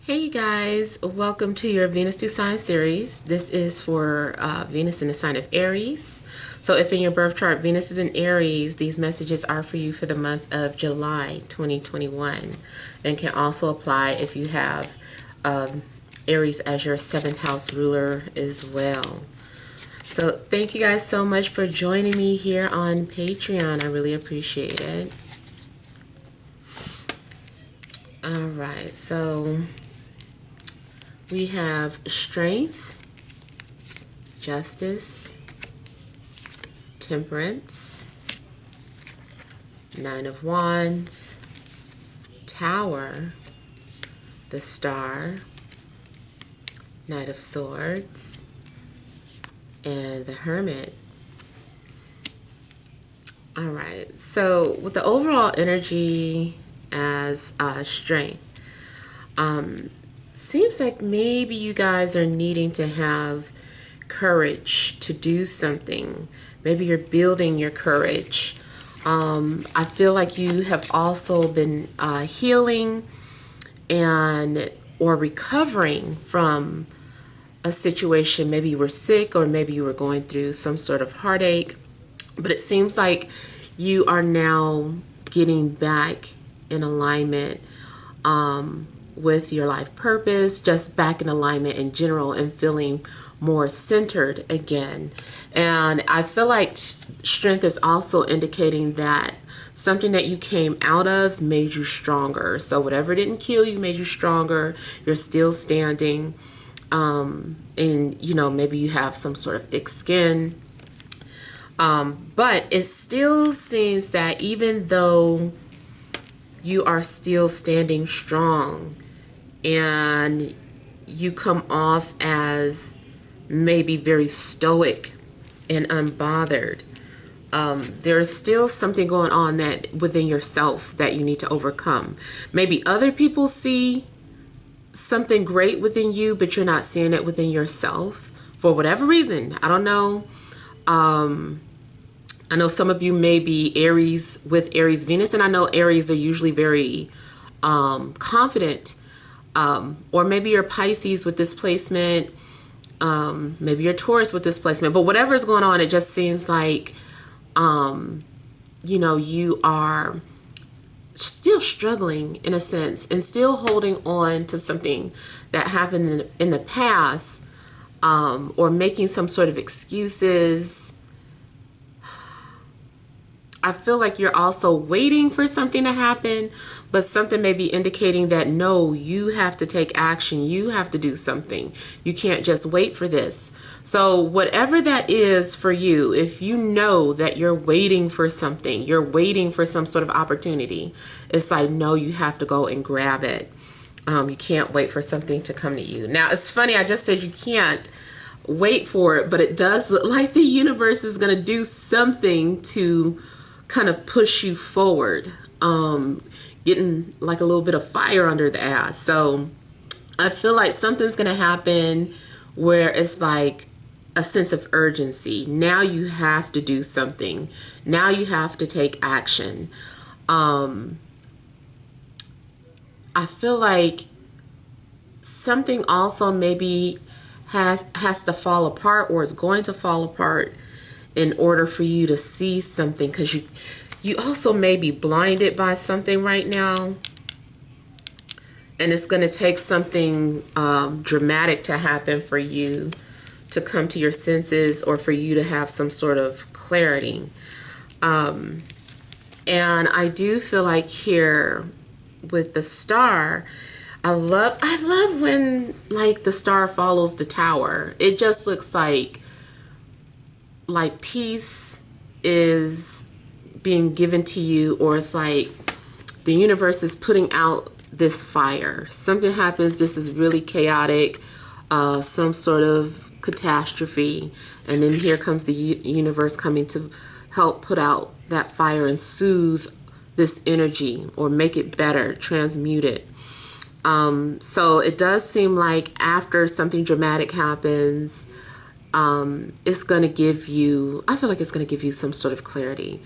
Hey guys, welcome to your Venus through Sign series. This is for Venus in the sign of Aries. So if in your birth chart Venus is in Aries, these messages are for you for the month of July 2021 and can also apply if you have Aries as your 7th house ruler as well. So thank you guys so much for joining me here on Patreon. I really appreciate it. All right, so we have strength, justice, temperance, 9 of wands, tower, the star, knight of swords, and the hermit. All right, so with the overall energy as strength, seems like maybe you guys are needing to have courage to do something. Maybe you're building your courage. I feel like you have also been healing and or recovering from a situation. Maybe you were sick or maybe you were going through some sort of heartache. But it seems like you are now getting back in alignment with your life purpose, just back in alignment in general and feeling more centered again. And I feel like strength is also indicating that something that you came out of made you stronger. So whatever didn't kill you made you stronger. You're still standing. And, you know, maybe you have some sort of thick skin. But it still seems that even though you are still standing strong and you come off as maybe very stoic and unbothered, there's still something going on that within yourself that you need to overcome. Maybe other people see something great within you, but you're not seeing it within yourself for whatever reason. I don't know. I know some of you may be Aries with Aries Venus, and I know Aries are usually very confident, or maybe you're Pisces with this placement, maybe you're Taurus with this placement, but whatever is going on, it just seems like, you know, you are still struggling in a sense and still holding on to something that happened in the past, or making some sort of excuses. I feel like you're also waiting for something to happen, but something may be indicating that no, you have to take action. You have to do something. You can't just wait for this. So whatever that is for you, if you know that you're waiting for something, you're waiting for some sort of opportunity, it's like, no, you have to go and grab it. You can't wait for something to come to you. Now, it's funny, I just said you can't wait for it, but it does look like the universe is going to do something to kind of push you forward, getting like a little bit of fire under the ass. So I feel like something's going to happen where it's like a sense of urgency. Now you have to do something. Now you have to take action. I feel like something also maybe has to fall apart or is going to fall apart in order for you to see something, because you also may be blinded by something right now, and it's going to take something dramatic to happen for you to come to your senses or for you to have some sort of clarity. And I do feel like here with the star, I love when like the star follows the tower. It just looks like peace is being given to you, or it's like the universe is putting out this fire. Something happens, this is really chaotic, some sort of catastrophe, and then here comes the universe coming to help put out that fire and soothe this energy or make it better, transmute it. So it does seem like after something dramatic happens, it's going to give you, I feel like it's going to give you some sort of clarity.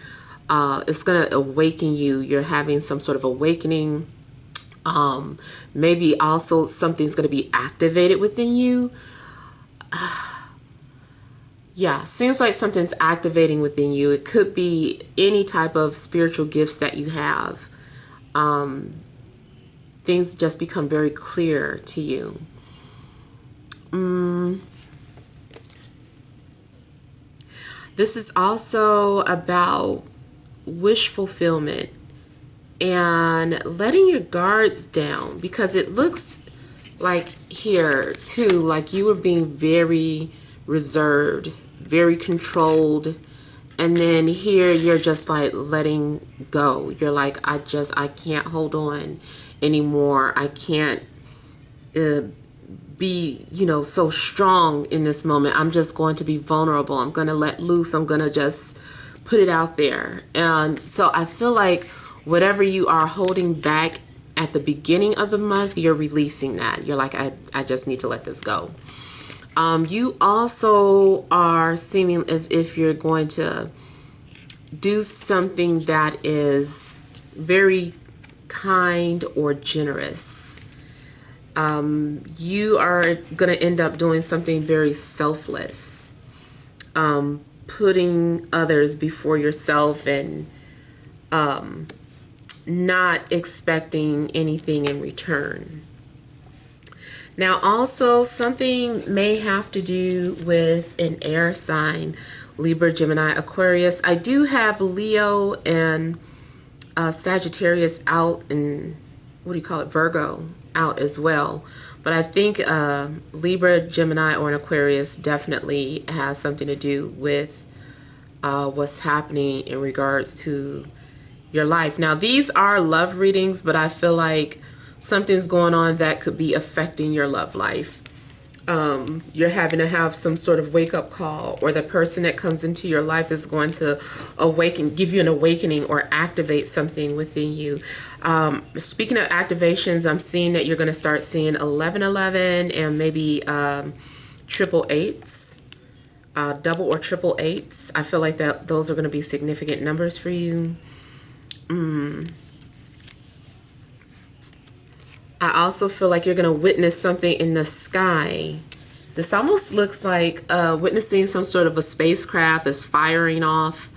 It's going to awaken you. You're having some sort of awakening Maybe also something's going to be activated within you. Yeah, seems like something's activating within you. It could be any type of spiritual gifts that you have. Things just become very clear to you. This is also about wish fulfillment and letting your guards down, because it looks like here too, like you were being very reserved, very controlled, and then here you're just like letting go. You're like, I can't hold on anymore. I can't be, so strong in this moment. I'm just going to be vulnerable. I'm going to let loose. I'm going to just put it out there. And so I feel like whatever you are holding back at the beginning of the month, you're releasing that. You're like, I just need to let this go. You also are seeming as if you're going to do something that is very kind or generous. You are going to end up doing something very selfless, putting others before yourself, and not expecting anything in return. Now, also, something may have to do with an air sign, Libra, Gemini, Aquarius. I do have Leo and Sagittarius out, and what do you call it, Virgo out as well. But I think Libra, Gemini, or an Aquarius definitely has something to do with what's happening in regards to your life. Now, these are love readings, but I feel like something's going on that could be affecting your love life. You're having to have some sort of wake-up call, or the person that comes into your life is going to give you an awakening or activate something within you. Speaking of activations, I'm seeing that you're going to start seeing 1111 and maybe triple eights, double or triple eights. I feel like that those are going to be significant numbers for you. I also feel like you're going to witness something in the sky. This almost looks like witnessing some sort of a spacecraft is firing off.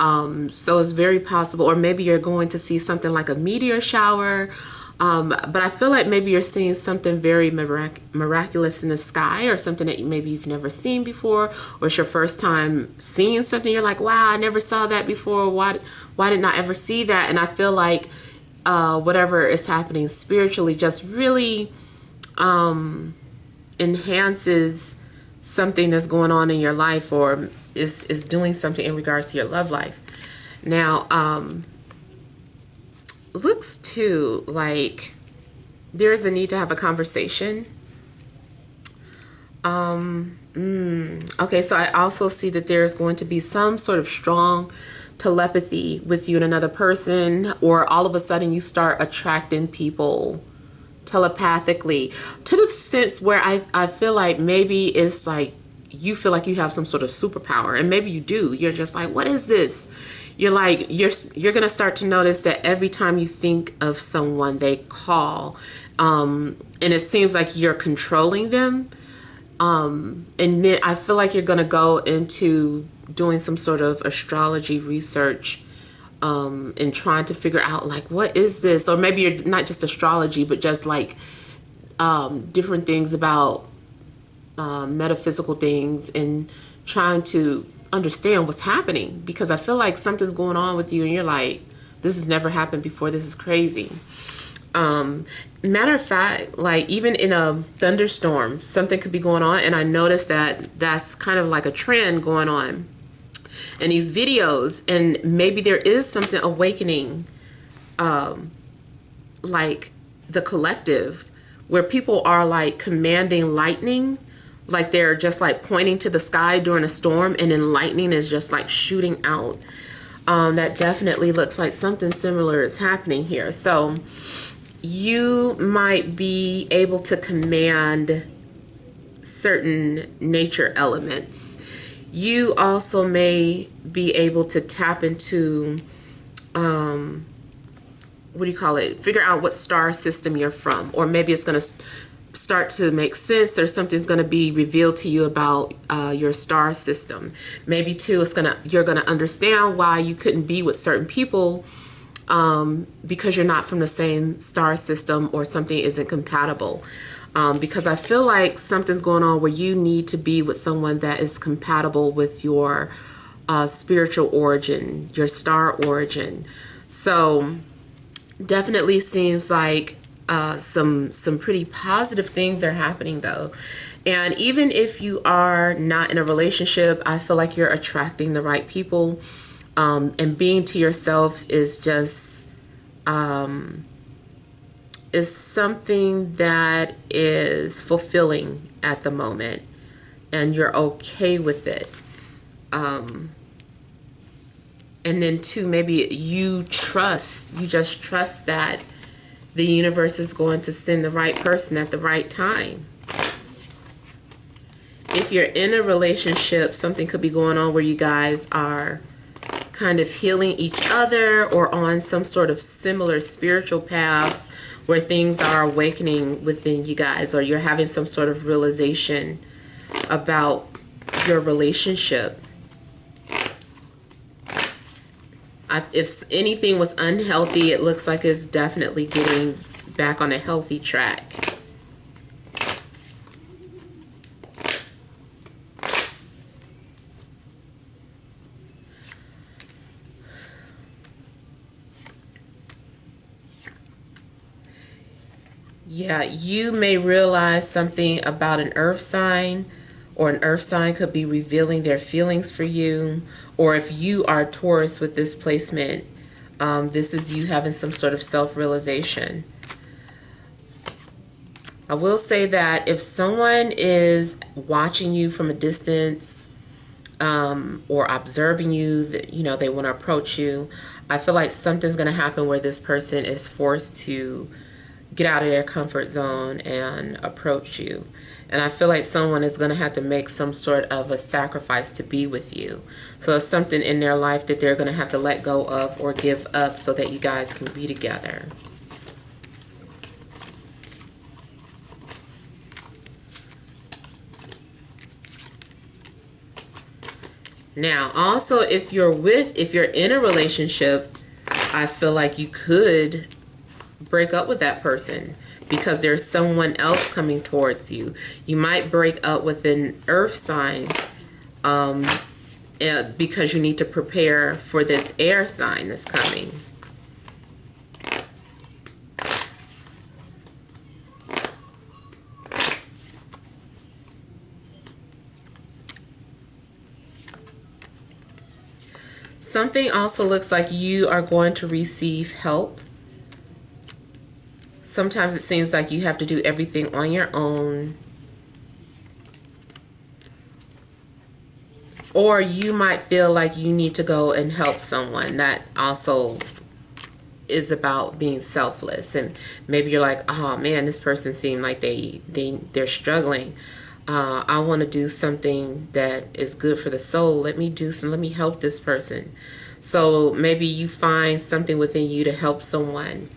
So it's very possible, or maybe you're going to see something like a meteor shower. But I feel like maybe you're seeing something very miraculous in the sky, or something that maybe you've never seen before, or it's your first time seeing something. You're like, wow, I never saw that before. Why didn't I ever see that? And I feel like whatever is happening spiritually just really enhances something that's going on in your life, or is doing something in regards to your love life. Now, looks too like there is a need to have a conversation. Okay, so I also see that there's going to be some sort of strong telepathy with you and another person, or all of a sudden you start attracting people telepathically, to the sense where I feel like maybe it's like you feel like you have some sort of superpower, and maybe you do. You're just like, what is this? You're like, you're gonna start to notice that every time you think of someone, they call, and it seems like you're controlling them. And then I feel like you're gonna go into doing some sort of astrology research, and trying to figure out like, what is this? Or maybe you're not just astrology, but just like different things about metaphysical things, and trying to understand what's happening, because I feel like something's going on with you and you're like, this has never happened before. This is crazy. Matter of fact, like even in a thunderstorm, something could be going on, and I noticed that that's kind of like a trend going on in these videos, and maybe there is something awakening, like the collective, where people are like commanding lightning, like they're just like pointing to the sky during a storm, and then lightning is just like shooting out. That definitely looks like something similar is happening here. So you might be able to command certain nature elements. You also may be able to tap into what do you call it, figure out what star system you're from, or maybe it's going to start to make sense, or something's going to be revealed to you about your star system. Maybe too, you're going to understand why you couldn't be with certain people because you're not from the same star system, or something isn't compatible. Because I feel like something's going on where you need to be with someone that is compatible with your spiritual origin, your star origin. So definitely seems like some pretty positive things are happening though. And even if you are not in a relationship, I feel like you're attracting the right people. And being to yourself is just is something that is fulfilling at the moment, and you're okay with it. And then too, maybe you just trust that the universe is going to send the right person at the right time. If you're in a relationship, something could be going on where you guys are kind of healing each other, or on some sort of similar spiritual paths where things are awakening within you guys, or you're having some sort of realization about your relationship. If anything was unhealthy, it looks like it's definitely getting back on a healthy track. Yeah, you may realize something about an earth sign, or an earth sign could be revealing their feelings for you. Or if you are Taurus with this placement, this is you having some sort of self-realization. I will say that if someone is watching you from a distance, or observing you, that they want to approach you, I feel like something's going to happen where this person is forced to get out of their comfort zone and approach you. And I feel like someone is going to have to make some sort of a sacrifice to be with you. So it's something in their life that they're going to have to let go of or give up so that you guys can be together. Now, also, if you're in a relationship, I feel like you could break up with that person because there's someone else coming towards you. You might break up with an earth sign because you need to prepare for this air sign that's coming. Something also looks like you are going to receive help. Sometimes it seems like you have to do everything on your own. Or you might feel like you need to go and help someone. That also is about being selfless. And maybe you're like, oh man, this person seemed like they're struggling. I want to do something that is good for the soul. Let me help this person. So maybe you find something within you to help someone.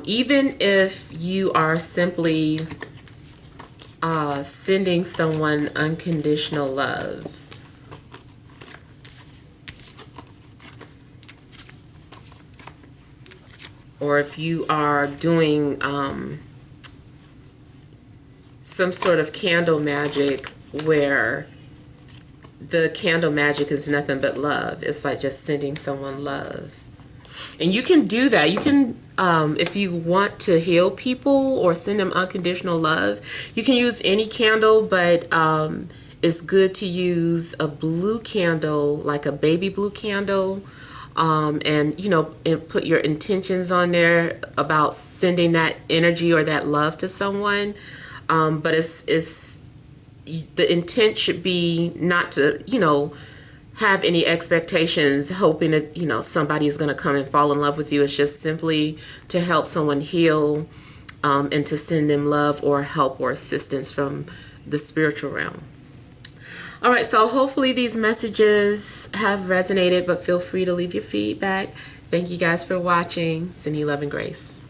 Even if you are simply sending someone unconditional love. Or if you are doing some sort of candle magic where the candle magic is nothing but love. It's like just sending someone love. And you can do that. You can, if you want to heal people or send them unconditional love, you can use any candle, but it's good to use a blue candle, like a baby blue candle, and and put your intentions on there about sending that energy or that love to someone. But it's the intent should be not to have any expectations hoping that somebody is going to come and fall in love with you. It's just simply to help someone heal, and to send them love or help or assistance from the spiritual realm. All right, so hopefully these messages have resonated, but feel free to leave your feedback Thank you guys for watching. Send you love and grace.